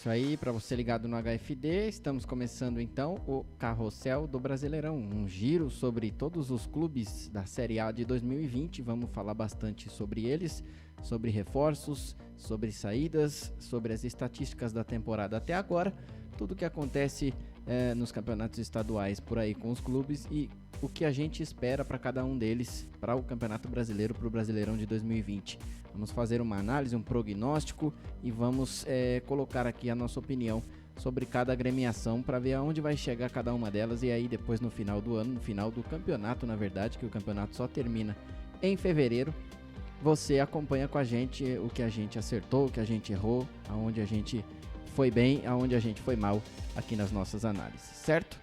Isso aí, para você ligado no HFD, estamos começando então o Carrossel do Brasileirão, um giro sobre todos os clubes da Série A de 2020. Vamos falar bastante sobre eles, sobre reforços, sobre saídas, sobre as estatísticas da temporada até agora, tudo que acontece nos campeonatos estaduais por aí com os clubes e o que a gente espera para cada um deles para o Campeonato Brasileiro, para o Brasileirão de 2020. Vamos fazer uma análise, um prognóstico e vamos colocar aqui a nossa opinião sobre cada agremiação para ver aonde vai chegar cada uma delas e aí depois no final do ano, no final do campeonato, na verdade, que o campeonato só termina em fevereiro, você acompanha com a gente o que a gente acertou, o que a gente errou, aonde a gente foi bem, aonde a gente foi mal aqui nas nossas análises, certo?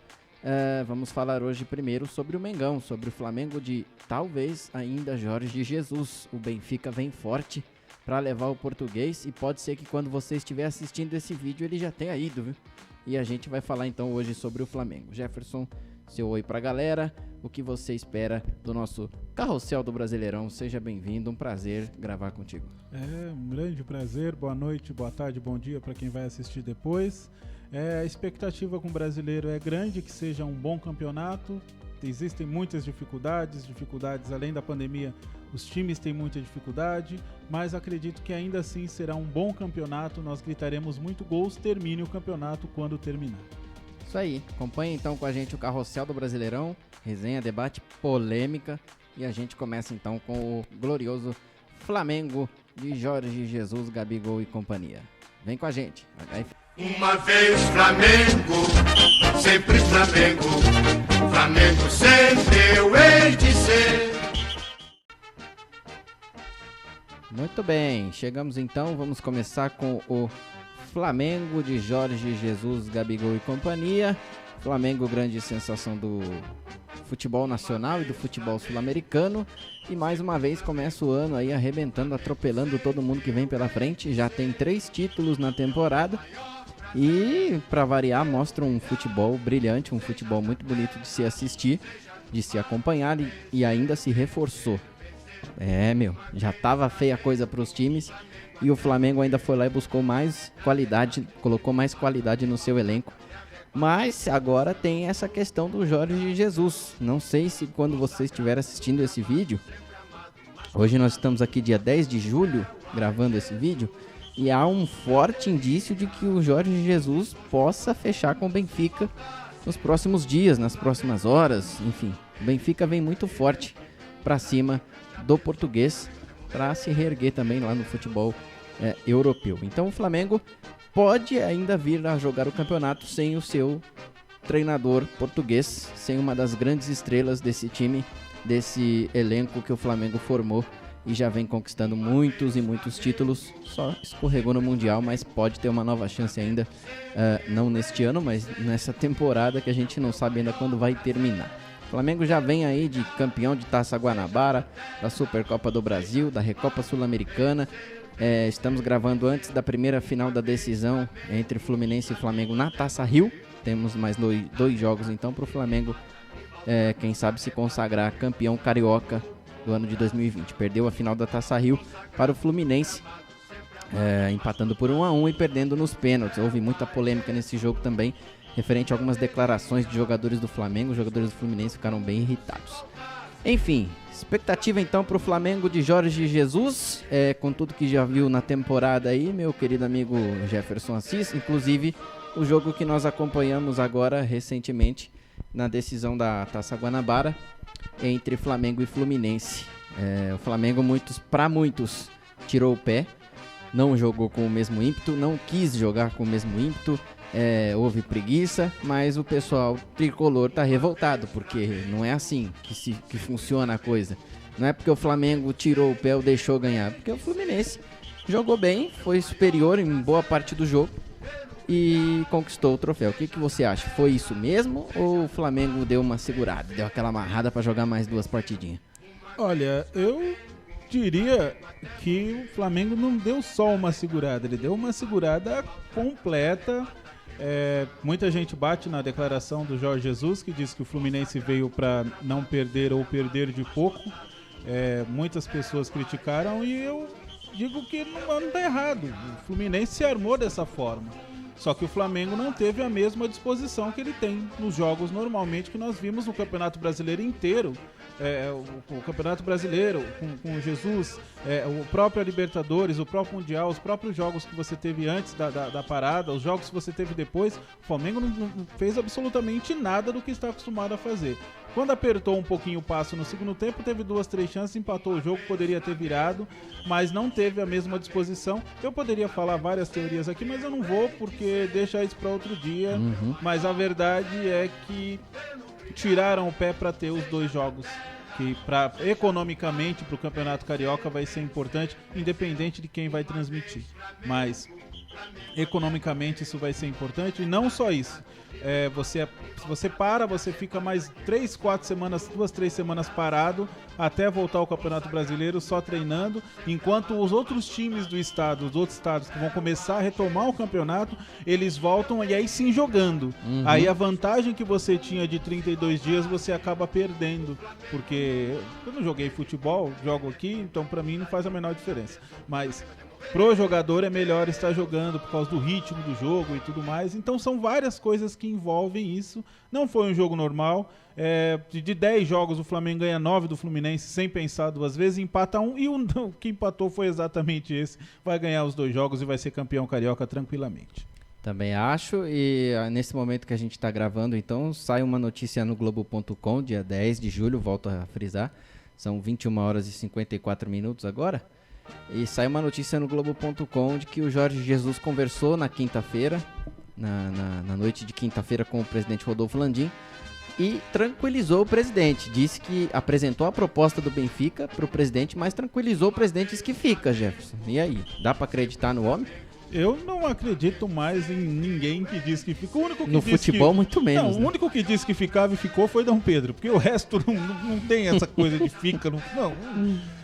Vamos falar hoje primeiro sobre o Mengão, sobre o Flamengo de talvez ainda Jorge Jesus. O Benfica vem forte para levar o português e pode ser que quando você estiver assistindo esse vídeo ele já tenha ido, viu? E a gente vai falar então hoje sobre o Flamengo. Jefferson, seu oi pra galera, o que você espera do nosso Carrossel do Brasileirão? Seja bem-vindo, um prazer gravar contigo. Um grande prazer, boa noite, boa tarde, bom dia para quem vai assistir depois. A expectativa com o brasileiro é grande, que seja um bom campeonato. Existem muitas dificuldades além da pandemia, os times têm muita dificuldade, mas acredito que ainda assim será um bom campeonato, nós gritaremos muito gols, termine o campeonato quando terminar. Isso aí, acompanhe então com a gente o Carrossel do Brasileirão, resenha, debate, polêmica e a gente começa então com o glorioso Flamengo de Jorge Jesus, Gabigol e companhia. Vem com a gente, Uma vez Flamengo, sempre Flamengo, Flamengo sempre eu hei de ser. Muito bem, chegamos então, vamos começar com o Flamengo de Jorge Jesus, Gabigol e companhia. Flamengo, grande sensação do futebol nacional e do futebol sul-americano. E mais uma vez começa o ano aí arrebentando, atropelando todo mundo que vem pela frente. Já tem 3 títulos na temporada. E, para variar, mostra um futebol brilhante, um futebol muito bonito de se assistir, de se acompanhar e ainda se reforçou. Já tava feia a coisa para os times e o Flamengo ainda foi lá e buscou mais qualidade, colocou mais qualidade no seu elenco. Mas agora tem essa questão do Jorge Jesus. Não sei se quando você estiver assistindo esse vídeo, hoje nós estamos aqui dia 10 de julho gravando esse vídeo, e há um forte indício de que o Jorge Jesus possa fechar com o Benfica nos próximos dias, nas próximas horas, enfim. O Benfica vem muito forte para cima do português para se reerguer também lá no futebol europeu. Então o Flamengo pode ainda vir a jogar o campeonato sem o seu treinador português, sem uma das grandes estrelas desse time, desse elenco que o Flamengo formou e já vem conquistando muitos e muitos títulos. Só escorregou no Mundial, mas pode ter uma nova chance ainda, não neste ano, mas nessa temporada que a gente não sabe ainda quando vai terminar. O Flamengo já vem aí de campeão de Taça Guanabara, da Supercopa do Brasil, da Recopa Sul-Americana. Estamos gravando antes da primeira final da decisão entre Fluminense e Flamengo na Taça Rio. Temos mais 2 jogos então para o Flamengo, quem sabe se consagrar campeão carioca do ano de 2020. Perdeu a final da Taça Rio para o Fluminense, empatando por 1-1 e perdendo nos pênaltis. Houve muita polêmica nesse jogo também, referente a algumas declarações de jogadores do Flamengo. Os jogadores do Fluminense ficaram bem irritados. Enfim, expectativa então para o Flamengo de Jorge Jesus, com tudo que já viu na temporada aí, meu querido amigo Jefferson Assis, inclusive o jogo que nós acompanhamos agora recentemente na decisão da Taça Guanabara entre Flamengo e Fluminense. O Flamengo, para muitos, tirou o pé, não jogou com o mesmo ímpeto, não quis jogar com o mesmo ímpeto, houve preguiça, mas o pessoal tricolor tá revoltado, porque não é assim que funciona a coisa. Não é porque o Flamengo tirou o pé ou deixou ganhar, porque o Fluminense jogou bem, foi superior em boa parte do jogo e conquistou o troféu. O que você acha? Foi isso mesmo ou o Flamengo deu uma segurada, deu aquela amarrada para jogar mais 2 partidinhas? Olha, eu diria que o Flamengo não deu só uma segurada, ele deu uma segurada completa. Muita gente bate na declaração do Jorge Jesus, que diz que o Fluminense veio para não perder ou perder de pouco. Muitas pessoas criticaram e eu digo que não está errado. O Fluminense se armou dessa forma. Só que o Flamengo não teve a mesma disposição que ele tem nos jogos normalmente que nós vimos no Campeonato Brasileiro inteiro. O Campeonato Brasileiro com Jesus, o próprio Libertadores, o próprio Mundial, os próprios jogos que você teve antes da parada, os jogos que você teve depois, o Flamengo não fez absolutamente nada do que está acostumado a fazer. Quando apertou um pouquinho o passo no segundo tempo, teve 2, 3 chances, empatou o jogo, poderia ter virado, mas não teve a mesma disposição. Eu poderia falar várias teorias aqui, mas eu não vou, porque deixa isso para outro dia. Mas a verdade é que tiraram o pé para ter os 2 jogos, que economicamente para o Campeonato Carioca vai ser importante, independente de quem vai transmitir. Mas economicamente isso vai ser importante, e não só isso. Se você você fica mais 3, 4 semanas, 2, 3 semanas parado até voltar ao Campeonato Brasileiro só treinando, enquanto os outros times do estado, os outros estados que vão começar a retomar o campeonato, eles voltam e aí sim jogando. Aí a vantagem que você tinha de 32 dias você acaba perdendo, porque eu não joguei futebol, jogo aqui, então pra mim não faz a menor diferença. Mas pro jogador é melhor estar jogando por causa do ritmo do jogo e tudo mais. Então são várias coisas que envolvem isso. Não foi um jogo normal. De 10 jogos o Flamengo ganha 9 do Fluminense sem pensar 2 vezes, empata 1, e o que empatou foi exatamente esse. Vai ganhar os 2 jogos e vai ser campeão carioca tranquilamente. Também acho, e nesse momento que a gente está gravando, então, sai uma notícia no Globo.com, dia 10 de julho, volto a frisar, são 21 horas e 54 minutos agora. E sai uma notícia no Globo.com de que o Jorge Jesus conversou na quinta-feira, na noite de quinta-feira, com o presidente Rodolfo Landim, e tranquilizou o presidente. Disse que apresentou a proposta do Benfica para o presidente, mas tranquilizou o presidente e disse que fica, Jefferson. E aí, dá para acreditar no homem? Eu não acredito mais em ninguém que diz que fica. O único que no futebol, muito menos. Não, o único que disse que ficava e ficou foi Dom Pedro, porque o resto não tem essa coisa de fica. Não.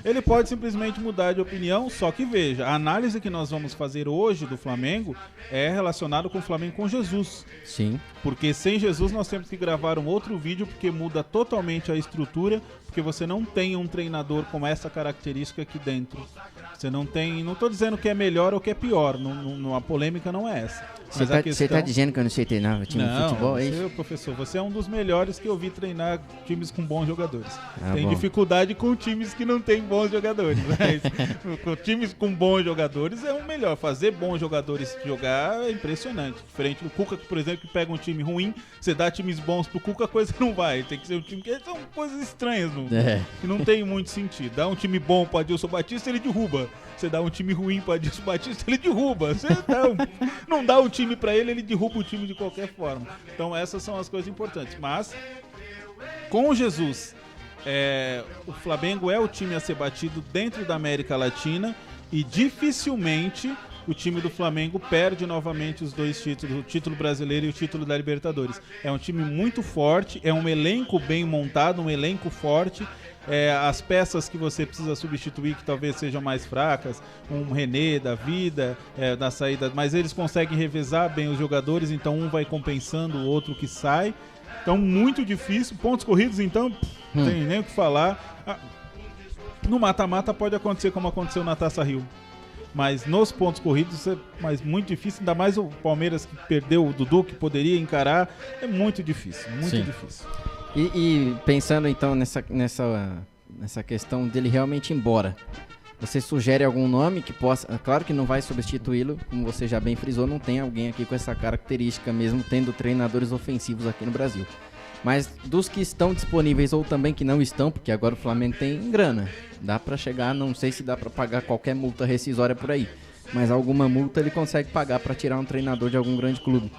Ele pode simplesmente mudar de opinião, só que veja, a análise que nós vamos fazer hoje do Flamengo é relacionada com o Flamengo com Jesus. Sim. Porque sem Jesus nós temos que gravar um outro vídeo, porque muda totalmente a estrutura, porque você não tem um treinador com essa característica aqui dentro. Você não tem, não estou dizendo que é melhor ou que é pior, a polêmica não é essa. Você tá dizendo que eu não sei treinar time de futebol, é isso? Professor, você é um dos melhores que eu vi treinar times com bons jogadores. Tem dificuldade com times que não têm bons jogadores. Mas com times com bons jogadores é o melhor. Fazer bons jogadores jogar é impressionante. Diferente do Cuca, por exemplo, que pega um time ruim, você dá times bons pro Cuca, a coisa não vai. Tem que ser um time que são coisas estranhas, que não tem muito sentido. Dá um time bom pro Adilson Batista, ele derruba. Você dá um time ruim pro Adilson Batista, ele derruba. Você não dá um time pra ele derruba o time de qualquer forma. Então essas são as coisas importantes. Mas com o Jesus, o Flamengo é o time a ser batido dentro da América Latina, e dificilmente o time do Flamengo perde novamente os 2 títulos, o título brasileiro e o título da Libertadores. É um time muito forte, é um elenco bem montado, um elenco forte. As peças que você precisa substituir, que talvez sejam mais fracas, um René da vida, na saída, mas eles conseguem revezar bem os jogadores, então um vai compensando o outro que sai. Então muito difícil. Pontos corridos, então, não tem nem o que falar. No mata-mata pode acontecer como aconteceu na Taça Rio, mas nos pontos corridos é muito difícil, ainda mais o Palmeiras, que perdeu o Dudu, que poderia encarar. É muito difícil, muito difícil. E pensando então nessa questão dele realmente ir embora, você sugere algum nome que possa... Claro que não vai substituí-lo, como você já bem frisou, não tem alguém aqui com essa característica, mesmo tendo treinadores ofensivos aqui no Brasil. Mas dos que estão disponíveis ou também que não estão, porque agora o Flamengo tem grana, dá pra chegar, não sei se dá pra pagar qualquer multa rescisória por aí, mas alguma multa ele consegue pagar pra tirar um treinador de algum grande clube.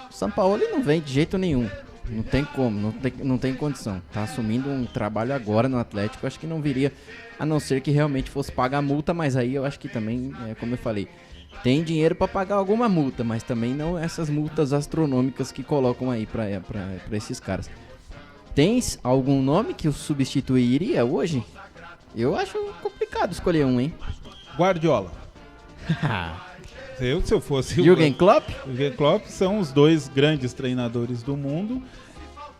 O Sampaoli não vem de jeito nenhum. Não tem como, não tem condição. Tá assumindo um trabalho agora no Atlético, acho que não viria, a não ser que realmente fosse pagar multa, mas aí eu acho que também, como eu falei, tem dinheiro para pagar alguma multa, mas também não essas multas astronômicas que colocam aí para esses caras. Tens algum nome que o substituiria hoje? Eu acho complicado escolher um, hein? Guardiola. Se eu fosse Jürgen Klopp? Jürgen Klopp são os 2 grandes treinadores do mundo.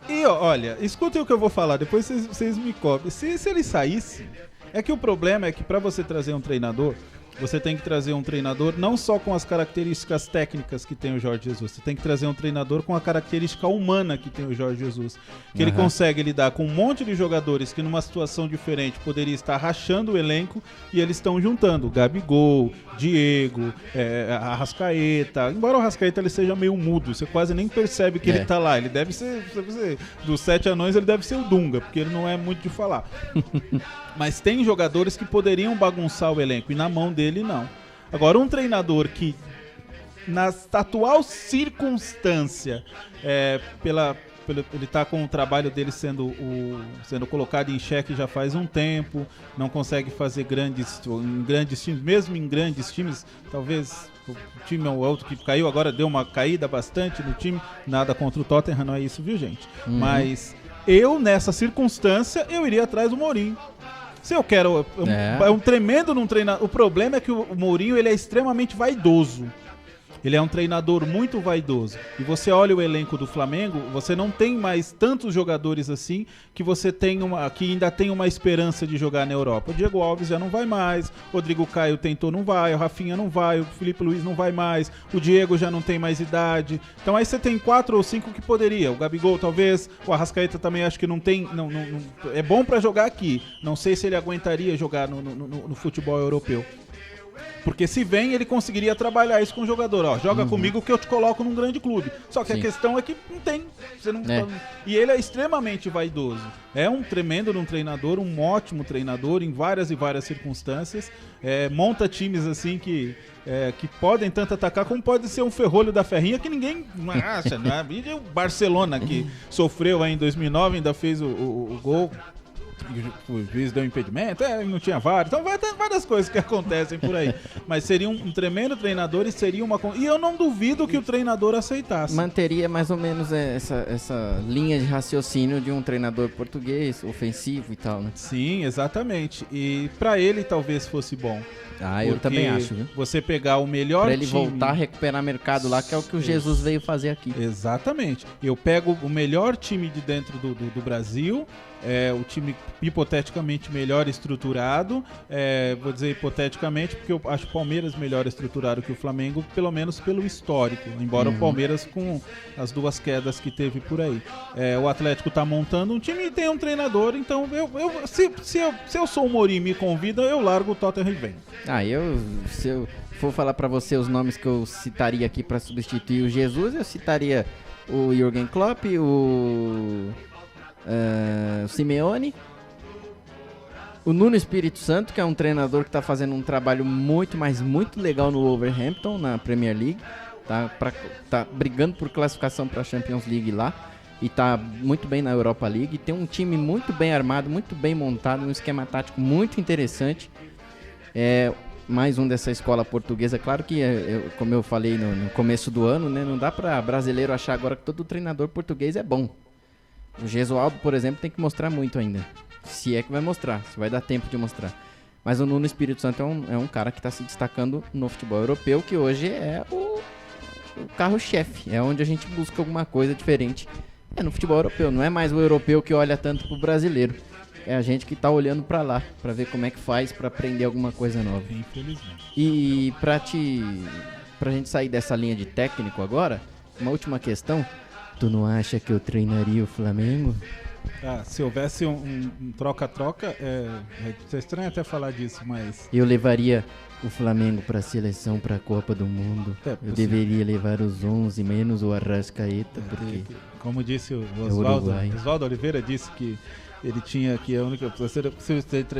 E olha, escutem o que eu vou falar, depois vocês me cobrem. Se ele saísse, é que o problema é que para você trazer um treinador, você tem que trazer um treinador não só com as características técnicas que tem o Jorge Jesus, você tem que trazer um treinador com a característica humana que tem o Jorge Jesus, que ele consegue lidar com um monte de jogadores que numa situação diferente poderia estar rachando o elenco e eles estão juntando Gabigol, Diego, Arrascaeta, embora o Arrascaeta ele seja meio mudo, você quase nem percebe que ele tá lá, ele deve ser, dos 7 anões ele deve ser o Dunga, porque ele não é muito de falar. Mas tem jogadores que poderiam bagunçar o elenco e na mão dele não. Agora um treinador que na atual circunstância, ele está com o trabalho dele sendo colocado em xeque já faz um tempo, não consegue fazer grandes times, mesmo em grandes times, talvez o time é o outro que caiu, agora deu uma caída bastante no time, nada contra o Tottenham, não é isso, viu gente? Mas eu, nessa circunstância, eu iria atrás do Mourinho. Se eu quero, é um tremendo num treinador. O problema é que o Mourinho ele é extremamente vaidoso. Ele é um treinador muito vaidoso. E você olha o elenco do Flamengo, você não tem mais tantos jogadores assim que você tem que ainda tem uma esperança de jogar na Europa. O Diego Alves já não vai mais, o Rodrigo Caio tentou, não vai, o Rafinha não vai, o Felipe Luiz não vai mais, o Diego já não tem mais idade. Então aí você tem 4 ou 5 que poderia. O Gabigol talvez, o Arrascaeta também acho que não tem, não é bom pra jogar aqui. Não sei se ele aguentaria jogar no futebol europeu. Porque se vem, ele conseguiria trabalhar isso com o jogador. Ó, joga comigo que eu te coloco num grande clube. Só que a questão é que não tem. Você não E ele é extremamente vaidoso. É um tremendo treinador, um ótimo treinador em várias e várias circunstâncias. Monta times assim que podem tanto atacar como pode ser um ferrolho da Ferrinha que ninguém acha. Né? E o Barcelona, que sofreu aí em 2009, ainda fez o gol. O juiz deu impedimento, não tinha VAR, então vai ter várias coisas que acontecem por aí, mas seria um tremendo treinador e seria e eu não duvido que o treinador aceitasse. Manteria mais ou menos essa linha de raciocínio de um treinador português, ofensivo e tal, né? Sim, exatamente, e pra ele talvez fosse bom. Eu também acho, viu? Você pegar o melhor time... Pra ele voltar a recuperar mercado lá, que é o que o Jesus veio fazer aqui. Exatamente. Eu pego o melhor time de dentro do Brasil, o time hipoteticamente melhor estruturado, vou dizer hipoteticamente porque eu acho o Palmeiras melhor estruturado que o Flamengo, pelo menos pelo histórico, embora o Palmeiras com as 2 quedas que teve por aí. O Atlético tá montando um time e tem um treinador, então se eu sou o Mourinho e me convida, eu largo o Tottenham e venho. Se eu for falar pra você os nomes que eu citaria aqui pra substituir o Jesus, eu citaria o Jürgen Klopp, o Simeone, o Nuno Espírito Santo, que é um treinador que tá fazendo um trabalho muito legal no Wolverhampton, na Premier League, tá brigando por classificação pra Champions League lá, e tá muito bem na Europa League, tem um time muito bem armado, muito bem montado, um esquema tático muito interessante. Mais um dessa escola portuguesa. Claro que, como eu falei no começo do ano, né, não dá para brasileiro achar agora que todo treinador português é bom. O Gesualdo, por exemplo, tem que mostrar muito ainda. Se é que vai mostrar, se vai dar tempo de mostrar. Mas o Nuno Espírito Santo é um cara que está se destacando no futebol europeu, que hoje é o carro-chefe. É onde a gente busca alguma coisa diferente. É no futebol europeu, não é mais o europeu que olha tanto pro brasileiro. É a gente que tá olhando pra lá, pra ver como é que faz pra aprender alguma coisa nova. Infelizmente. E pra gente sair dessa linha de técnico agora, uma última questão. Tu não acha que eu treinaria o Flamengo? Se houvesse um troca-troca, é estranho até falar disso, mas... Eu levaria o Flamengo pra seleção, pra Copa do Mundo. Eu deveria levar os 11 menos o Arrascaeta, porque... Como disse o Oswaldo Oliveira, disse que ele tinha que a única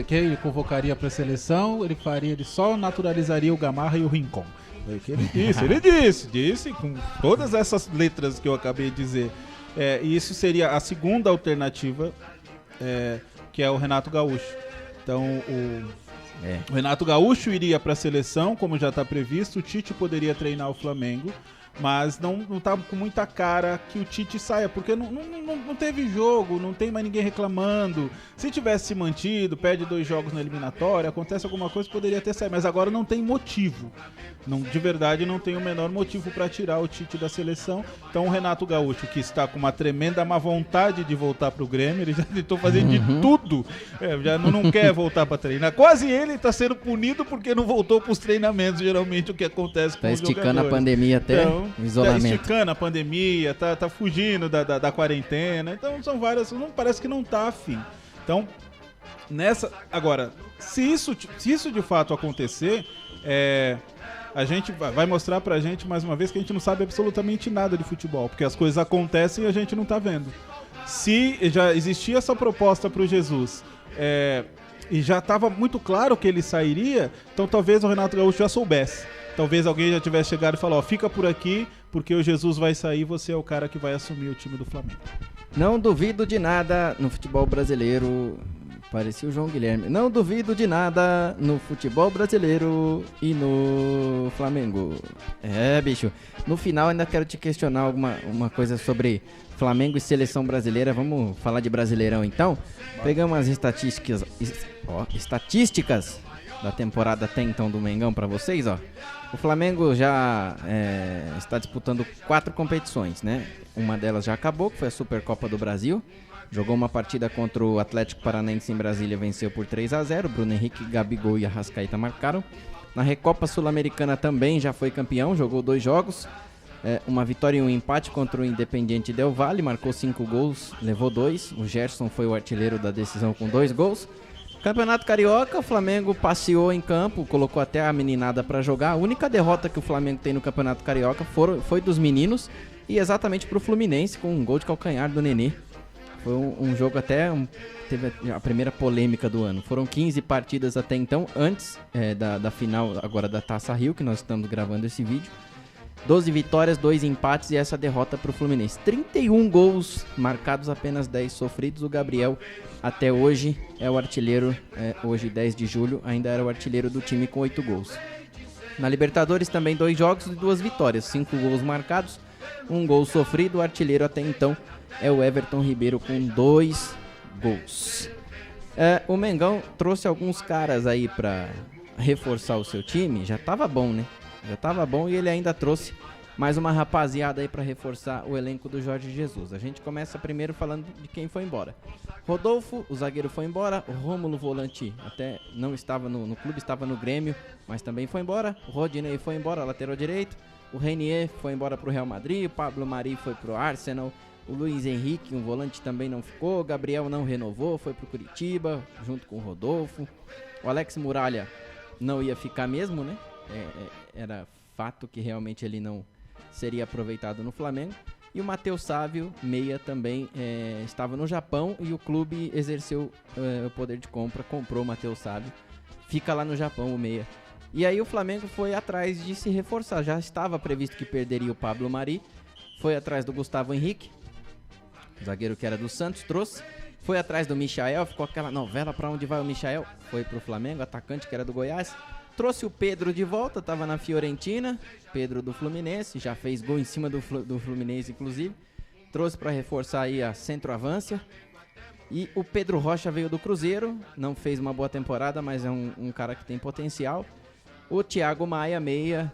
que ele convocaria para a seleção, ele só naturalizaria o Gamarra e o Rincon. É o que ele disse com todas essas letras que eu acabei de dizer. E isso seria a segunda alternativa, que é o Renato Gaúcho. Então o Renato Gaúcho iria para a seleção, como já está previsto. O Tite poderia treinar o Flamengo. Mas não tá com muita cara que o Tite saia, porque não teve jogo, não tem mais ninguém reclamando. Se tivesse se mantido, perde 2 jogos na eliminatória, acontece alguma coisa, poderia ter saído. Mas agora não tem motivo. De verdade, não tem o menor motivo para tirar o Tite da seleção. Então o Renato Gaúcho, que está com uma tremenda má vontade de voltar pro Grêmio, ele já tentou fazer de tudo. Já não quer voltar para treinar. Quase ele está sendo punido porque não voltou para os treinamentos, geralmente o que acontece com os jogadores. Tá esticando a pandemia até o isolamento. Tá esticando a pandemia, tá fugindo da quarentena. Então são várias, parece que não tá afim. Então, agora, se isso de fato acontecer, a gente vai mostrar pra gente mais uma vez que a gente não sabe absolutamente nada de futebol, porque as coisas acontecem e a gente não tá vendo. Se já existia essa proposta pro Jesus, e já estava muito claro que ele sairia, então talvez o Renato Gaúcho já soubesse. Talvez alguém já tivesse chegado e falado, fica por aqui, porque o Jesus vai sair, você é o cara que vai assumir o time do Flamengo. Não duvido de nada no futebol brasileiro. Parecia o João Guilherme. Não duvido de nada no futebol brasileiro e no Flamengo. Bicho. No final ainda quero te questionar uma coisa sobre Flamengo e seleção brasileira. Vamos falar de Brasileirão então? Pegamos as estatísticas da temporada até então do Mengão pra vocês, ó. O Flamengo já está disputando 4 competições, né? Uma delas já acabou, que foi a Supercopa do Brasil. Jogou uma partida contra o Atlético Paranaense em Brasília, venceu por 3-0. Bruno Henrique, Gabigol e Arrascaeta marcaram. Na Recopa Sul-Americana também já foi campeão, jogou 2 jogos. Uma vitória e um empate contra o Independiente Del Valle, marcou 5 gols, levou 2. O Gerson foi o artilheiro da decisão com 2 gols. Campeonato Carioca, o Flamengo passeou em campo, colocou até a meninada pra jogar. A única derrota que o Flamengo tem no Campeonato Carioca foi dos meninos e exatamente pro Fluminense, com um gol de calcanhar do Nenê. Foi um jogo teve a primeira polêmica do ano. Foram 15 partidas até então, antes da final agora da Taça Rio, que nós estamos gravando esse vídeo. 12 vitórias, 2 empates e essa derrota pro Fluminense. 31 gols marcados, apenas 10 sofridos. O Gabriel, até hoje, é o artilheiro, hoje 10 de julho, ainda era o artilheiro do time com 8 gols. Na Libertadores também 2 jogos e 2 vitórias, 5 gols marcados, 1 gol sofrido. O artilheiro até então é o Everton Ribeiro com 2 gols. O Mengão trouxe alguns caras aí pra reforçar o seu time, já tava bom, né? Já tava bom e ele ainda trouxe mais uma rapaziada aí pra reforçar o elenco do Jorge Jesus. A gente começa primeiro falando de quem foi embora. Rodolfo, o zagueiro, foi embora. O Rômulo, volante, até não estava no clube, estava no Grêmio, mas também foi embora. O Rodinei foi embora, lateral direito. O Renier foi embora pro Real Madrid. O Pablo Mari foi pro Arsenal. O Luiz Henrique, um volante, também não ficou. O Gabriel não renovou, foi pro Curitiba, junto com o Rodolfo. O Alex Muralha não ia ficar mesmo, né? Era fato que realmente ele não seria aproveitado no Flamengo. E o Matheus Sávio, meia, também estava no Japão e o clube exerceu o poder de compra, comprou o Matheus Sávio. Fica lá no Japão o meia. E aí o Flamengo foi atrás de se reforçar. Já estava previsto que perderia o Pablo Mari. Foi atrás do Gustavo Henrique, zagueiro que era do Santos, trouxe. Foi atrás do Michael, ficou aquela novela pra onde vai o Michael. Foi pro Flamengo, atacante que era do Goiás. Trouxe o Pedro de volta, tava na Fiorentina. Pedro do Fluminense, já fez gol em cima do Fluminense, inclusive. Trouxe pra reforçar aí a centroavância. E o Pedro Rocha veio do Cruzeiro, não fez uma boa temporada, mas é um cara que tem potencial. O Thiago Maia, meia,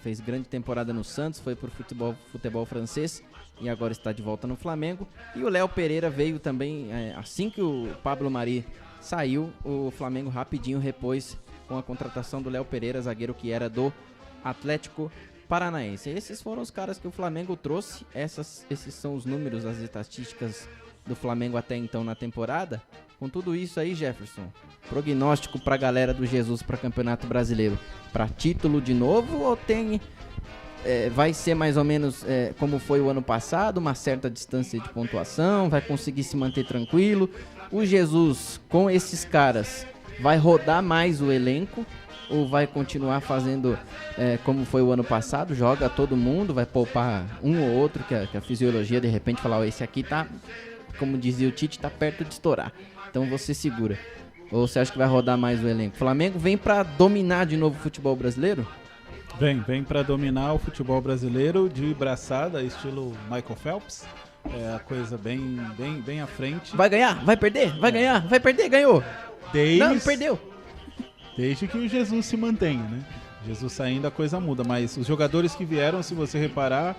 fez grande temporada no Santos, foi pro futebol francês e agora está de volta no Flamengo. E o Léo Pereira veio também, assim que o Pablo Mari saiu, o Flamengo rapidinho repôs com a contratação do Léo Pereira, zagueiro que era do Atlético Paranaense. Esses foram os caras que o Flamengo trouxe, esses são os números, as estatísticas do Flamengo até então na temporada. Com tudo isso aí, Jefferson, prognóstico pra galera do Jesus para Campeonato Brasileiro, para título de novo ou vai ser mais ou menos como foi o ano passado, uma certa distância de pontuação, vai conseguir se manter tranquilo? O Jesus, com esses caras, vai rodar mais o elenco ou vai continuar fazendo como foi o ano passado, joga todo mundo, vai poupar um ou outro, que a fisiologia de repente falar, esse aqui tá, como dizia o Tite, tá perto de estourar, então você segura? Ou você acha que vai rodar mais o elenco? O Flamengo vem pra dominar de novo o futebol brasileiro? Vem para dominar o futebol brasileiro de braçada, estilo Michael Phelps. É a coisa bem à frente. Vai ganhar, vai perder, vai ganhar, vai perder, ganhou. Não, perdeu. Desde que o Jesus se mantenha, né? Jesus saindo, a coisa muda. Mas os jogadores que vieram, se você reparar,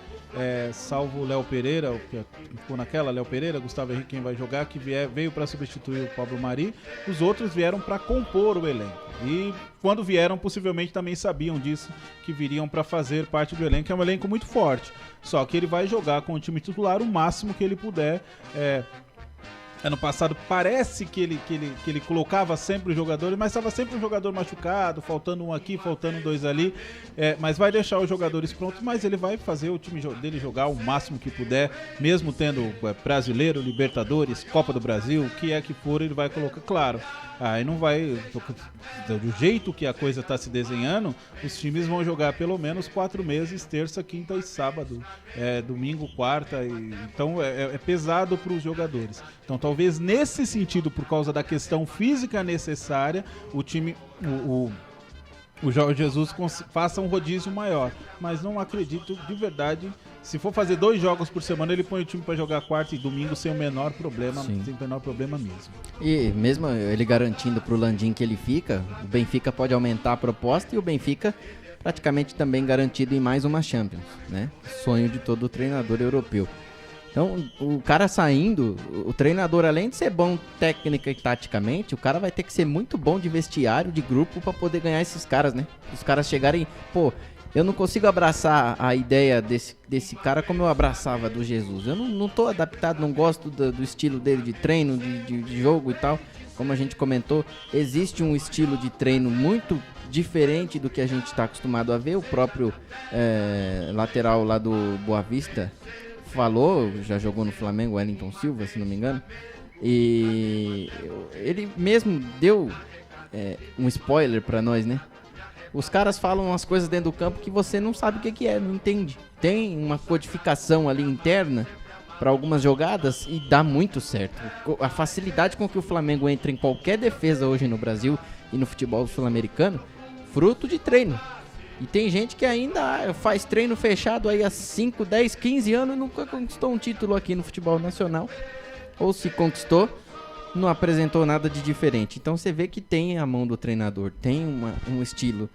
salvo o Léo Pereira, que ficou naquela, Léo Pereira, Gustavo Henrique, quem vai jogar, que veio para substituir o Pablo Mari, os outros vieram para compor o elenco. E quando vieram, possivelmente também sabiam disso, que viriam para fazer parte do elenco, que é um elenco muito forte. Só que ele vai jogar com o time titular o máximo que ele puder. Ano passado parece que ele colocava sempre os jogadores, mas estava sempre um jogador machucado, faltando um aqui, faltando dois ali, mas vai deixar os jogadores prontos, mas ele vai fazer o time dele jogar o máximo que puder, mesmo tendo Brasileiro, Libertadores, Copa do Brasil, o que é que for, ele vai colocar, claro. Aí não vai, do jeito que a coisa está se desenhando, os times vão jogar pelo menos 4 meses, terça, quinta e sábado, domingo, quarta, então é pesado para os jogadores. Então talvez nesse sentido, por causa da questão física necessária, o time, o Jorge Jesus faça um rodízio maior, mas não acredito de verdade. Se for fazer 2 jogos por semana, ele põe o time para jogar quarta e domingo sem o menor problema, sem o menor problema mesmo. E mesmo ele garantindo pro Landim que ele fica, o Benfica pode aumentar a proposta e o Benfica praticamente também garantido em mais uma Champions, né? Sonho de todo treinador europeu. Então, o cara saindo, o treinador, além de ser bom técnica e taticamente, o cara vai ter que ser muito bom de vestiário, de grupo, para poder ganhar esses caras, né? Os caras chegarem, eu não consigo abraçar a ideia desse cara como eu abraçava do Jesus. Eu não tô adaptado, não gosto do estilo dele de treino, de jogo e tal. Como a gente comentou, existe um estilo de treino muito diferente do que a gente está acostumado a ver. O próprio lateral lá do Boa Vista falou, já jogou no Flamengo, Wellington Silva, se não me engano. E ele mesmo deu um spoiler para nós, né? Os caras falam umas coisas dentro do campo que você não sabe o que é, não entende. Tem uma codificação ali interna para algumas jogadas e dá muito certo. A facilidade com que o Flamengo entra em qualquer defesa hoje no Brasil e no futebol sul-americano, fruto de treino. E tem gente que ainda faz treino fechado aí há 5, 10, 15 anos e nunca conquistou um título aqui no futebol nacional. Ou se conquistou, não apresentou nada de diferente. Então você vê que tem a mão do treinador, tem um estilo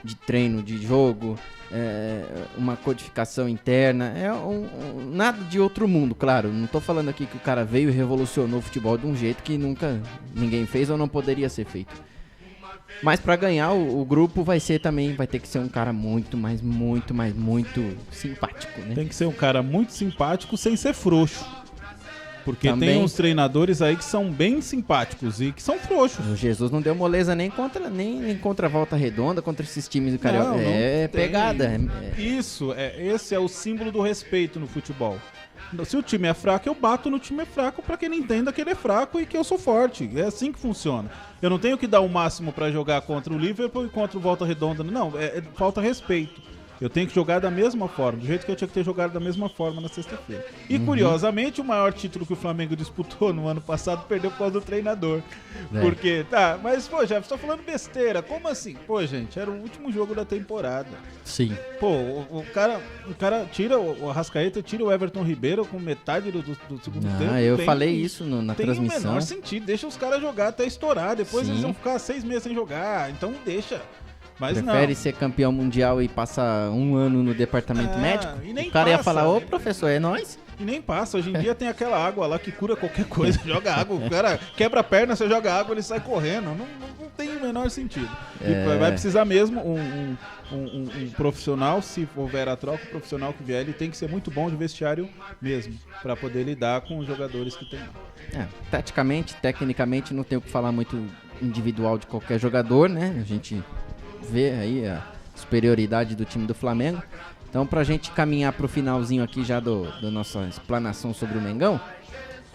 de treino, de jogo, uma codificação interna, nada de outro mundo, claro. Não tô falando aqui que o cara veio e revolucionou o futebol de um jeito que nunca ninguém fez ou não poderia ser feito. Mas para ganhar o grupo vai ter que ser um cara muito simpático, né? Tem que ser um cara muito simpático sem ser frouxo. Porque também tem uns treinadores aí que são bem simpáticos e que são frouxos. O Jesus não deu moleza nem contra a Volta Redonda, contra esses times do Carioca. Não Pegada. Isso, esse é o símbolo do respeito no futebol. Se o time é fraco, eu bato no time fraco pra que ele entenda que ele é fraco e que eu sou forte. É assim que funciona. Eu não tenho que dar o máximo pra jogar contra o Liverpool e contra o Volta Redonda. Não, falta respeito. Eu tenho que jogar da mesma forma, do jeito que eu tinha que ter jogado da mesma forma na sexta-feira. E, curiosamente, o maior título que o Flamengo disputou no ano passado perdeu por causa do treinador. Porque, mas, Jeff, você tá falando besteira. Como assim? Gente, era o último jogo da temporada. Sim. O cara tira o Arrascaeta, tira o Everton Ribeiro com metade do segundo tempo. Eu falei isso na transmissão. Tem o menor sentido. Deixa os caras jogar até estourar. Depois Sim. Eles vão ficar 6 meses sem jogar. Então, deixa. Mas prefere ser campeão mundial e passar 1 ano no departamento médico? O cara ia falar, professor, é nóis? E nem passa, hoje em dia tem aquela água lá que cura qualquer coisa, joga água, o cara quebra a perna, você joga água, ele sai correndo, não tem o menor sentido. E vai precisar mesmo um profissional, se houver a troca, o profissional que vier, ele tem que ser muito bom de vestiário mesmo, para poder lidar com os jogadores que tem lá. Taticamente, tecnicamente, não tem o que falar muito individual de qualquer jogador, né? A gente vê aí a superioridade do time do Flamengo. Então, pra gente caminhar pro finalzinho aqui já da nossa explanação sobre o Mengão,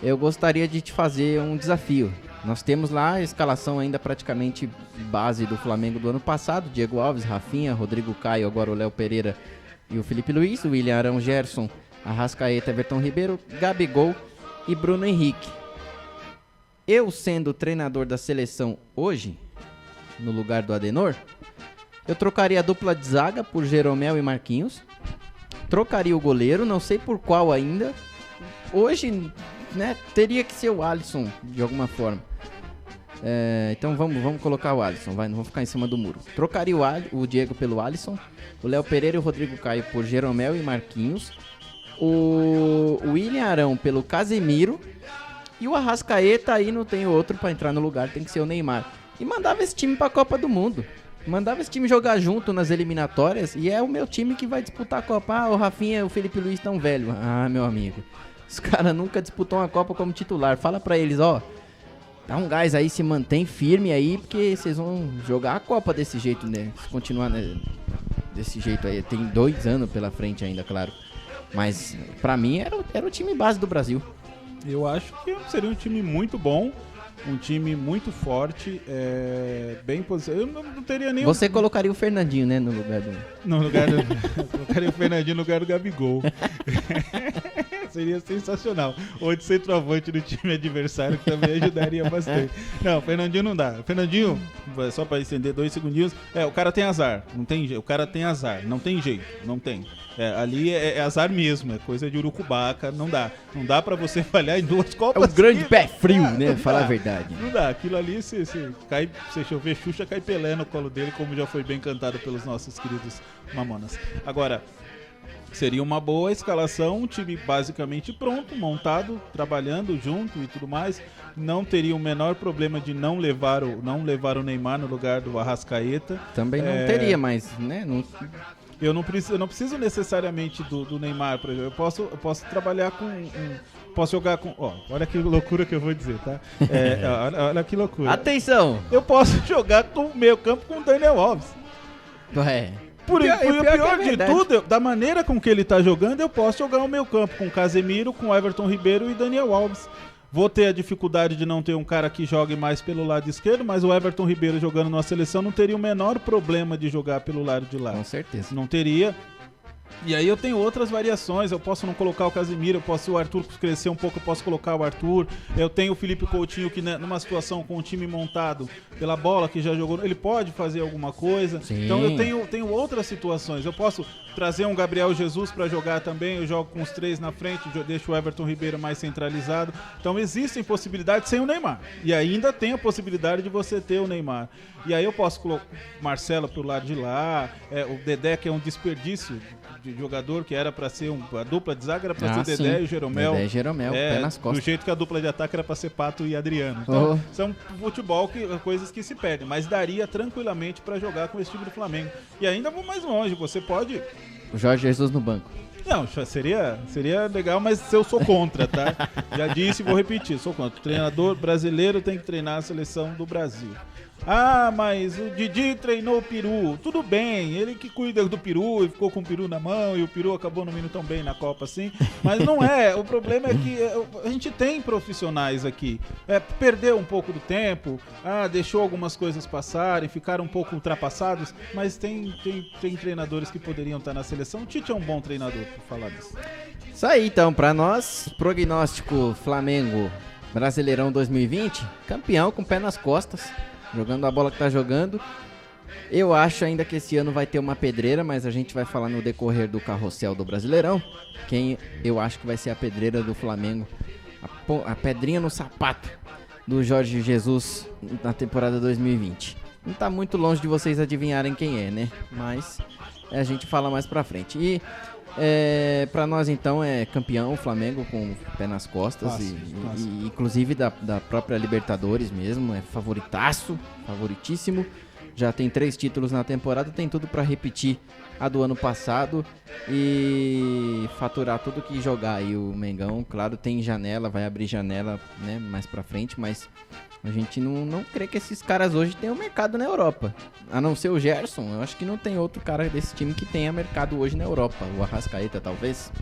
eu gostaria de te fazer um desafio. Nós temos lá a escalação ainda praticamente base do Flamengo do ano passado: Diego Alves, Rafinha, Rodrigo Caio, agora o Léo Pereira e o Felipe Luiz, o William Arão, Gerson, Arrascaeta, Everton Ribeiro, Gabigol e Bruno Henrique. Eu, sendo treinador da seleção hoje, no lugar do Adenor, Eu trocaria a dupla de zaga por Jeromel e Marquinhos. Trocaria o goleiro, não sei por qual ainda. Hoje, né, teria que ser o Alisson, de alguma forma. Então vamos colocar o Alisson, não vou ficar em cima do muro. Trocaria o Diego pelo Alisson, o Léo Pereira e o Rodrigo Caio por Jeromel e Marquinhos, o William Arão pelo Casemiro e o Arrascaeta, aí não tem outro pra entrar no lugar, tem que ser o Neymar. E mandava esse time pra Copa do Mundo. Mandava esse time jogar junto nas eliminatórias e é o meu time que vai disputar a Copa. Ah, o Rafinha e o Felipe Luiz tão velho. Ah, meu amigo, os caras nunca disputou uma Copa como titular. Fala pra eles, ó, dá um gás aí, se mantém firme aí, porque vocês vão jogar a Copa desse jeito, né? Se continuar, né, desse jeito aí. Tem 2 anos pela frente ainda, claro. Mas pra mim era o time base do Brasil. Eu acho que seria um time muito bom, um time muito forte, bem posicionado. Eu não teria nem... Você colocaria o Fernandinho, né, no lugar do... Colocaria o Fernandinho no lugar do Gabigol. Seria sensacional. Ou de centroavante do time adversário, que também ajudaria bastante. Não, o Fernandinho não dá. O Fernandinho, só pra estender 2 segundinhos, o cara tem azar. Não tem jeito. O cara tem azar. Não tem jeito. Não tem. Ali é azar mesmo. É coisa de urucubaca. Não dá. Não dá pra você falhar em 2 Copas. É um grande pé frio, né? Falar a verdade. Não dá. Aquilo ali, se chover Xuxa, cai Pelé no colo dele, como já foi bem cantado pelos nossos queridos Mamonas. Agora... seria uma boa escalação, um time basicamente pronto, montado, trabalhando junto e tudo mais. Não teria o menor problema de não levar o Neymar no lugar do Arrascaeta. Também não teria, mas, né? Eu não preciso necessariamente do Neymar, por exemplo. Eu posso trabalhar com posso jogar com... olha que loucura que eu vou dizer, tá? Olha que loucura. Atenção! Eu posso jogar no meio campo com o Daniel Alves. O pior de tudo, da maneira com que ele tá jogando, eu posso jogar o meu campo com Casemiro, com Everton Ribeiro e Daniel Alves. Vou ter a dificuldade de não ter um cara que jogue mais pelo lado esquerdo, mas o Everton Ribeiro jogando na seleção não teria o menor problema de jogar pelo lado de lá. Com certeza. Não teria. E aí eu tenho outras variações, eu posso não colocar o Casemiro, se o Arthur crescer um pouco, eu posso colocar o Arthur. Eu tenho o Felipe Coutinho que, né, numa situação com o time montado pela bola, que já jogou, ele pode fazer alguma coisa. Sim. Então eu tenho outras situações. Eu posso trazer um Gabriel Jesus para jogar também, eu jogo com os 3 na frente, deixo o Everton Ribeiro mais centralizado. Então existem possibilidades sem o Neymar. E ainda tem a possibilidade de você ter o Neymar. E aí eu posso colocar o Marcelo pro lado de lá, o Dedé, que é um desperdício de jogador, que era para ser a dupla de zaga, era para ser o Dedé e o Jeromel. Dedé e Jeromel, pé nas costas. Do jeito que a dupla de ataque era para ser Pato e Adriano. Então, são futebol, coisas que se perdem, mas daria tranquilamente para jogar com esse time do Flamengo. E ainda vou mais longe, você pode... O Jorge Jesus no banco. Não, seria legal, mas eu sou contra, tá? Já disse e vou repetir, sou contra. O treinador brasileiro tem que treinar a seleção do Brasil. Ah, mas o Didi treinou o Peru. Tudo bem, ele que cuida do Peru e ficou com o Peru na mão e o Peru acabou não indo tão bem na Copa assim. Mas não é, o problema é que a gente tem profissionais aqui. Perdeu um pouco do tempo, deixou algumas coisas passarem, ficaram um pouco ultrapassados, mas tem treinadores que poderiam estar na seleção. O Tite é um bom treinador, por falar disso. Isso aí, então, pra nós, prognóstico Flamengo Brasileirão 2020, campeão com o pé nas costas. Jogando a bola que tá jogando. Eu acho ainda que esse ano vai ter uma pedreira, mas a gente vai falar no decorrer do carrossel do Brasileirão. Quem eu acho que vai ser a pedreira do Flamengo. A pedrinha no sapato do Jorge Jesus na temporada 2020. Não tá muito longe de vocês adivinharem quem é, né? Mas a gente fala mais pra frente. E pra nós então é campeão o Flamengo com o pé nas costas. E inclusive da própria Libertadores mesmo. É favoritaço, favoritíssimo. Já tem 3 títulos na temporada, tem tudo pra repetir a do ano passado e faturar tudo que jogar aí o Mengão. Claro, tem janela, vai abrir janela, né, mais pra frente, mas a gente não crê que esses caras hoje tenham mercado na Europa. A não ser o Gerson, eu acho que não tem outro cara desse time que tenha mercado hoje na Europa. O Arrascaeta, talvez?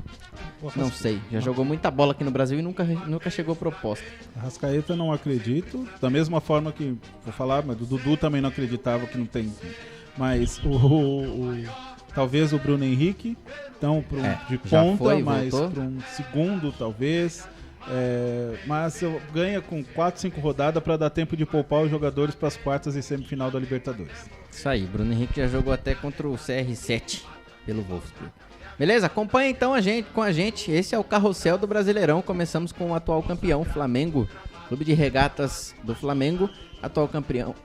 Não sei, já jogou muita bola aqui no Brasil e nunca chegou proposta. Arrascaeta não acredito, da mesma forma que, vou falar, mas do Dudu também não acreditava que não tem, mas talvez o Bruno Henrique, então de ponta, mas para um segundo talvez. Mas ganha com 4, 5 rodadas para dar tempo de poupar os jogadores para as quartas e semifinal da Libertadores. Isso aí, Bruno Henrique já jogou até contra o CR7 pelo Wolfsburg. Beleza? Acompanha então com a gente. Esse é o Carrossel do Brasileirão. Começamos com o atual campeão, Flamengo. Clube de Regatas do Flamengo, atual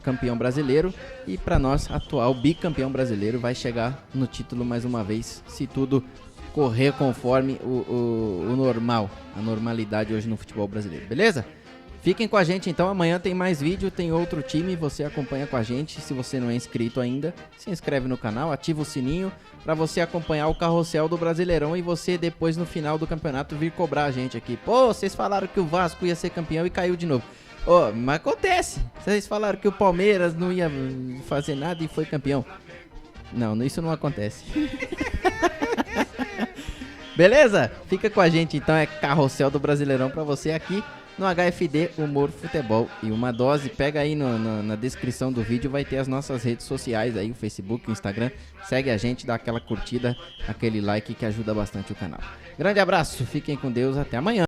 campeão brasileiro. E para nós, atual bicampeão brasileiro. Vai chegar no título mais uma vez, se tudo correr conforme o normal. A normalidade hoje no futebol brasileiro. Beleza? Fiquem com a gente então, amanhã tem mais vídeo, tem outro time, você acompanha com a gente. Se você não é inscrito ainda, se inscreve no canal, ativa o sininho para você acompanhar o Carrossel do Brasileirão e você depois no final do campeonato vir cobrar a gente aqui. Pô, vocês falaram que o Vasco ia ser campeão e caiu de novo. Ô, mas acontece, vocês falaram que o Palmeiras não ia fazer nada e foi campeão. Não, isso não acontece. Beleza? Fica com a gente então, é Carrossel do Brasileirão para você aqui no HFD Humor Futebol e uma dose. Pega aí na descrição do vídeo, vai ter as nossas redes sociais aí, o Facebook, o Instagram. Segue a gente, dá aquela curtida, aquele like que ajuda bastante o canal. Grande abraço, fiquem com Deus, até amanhã.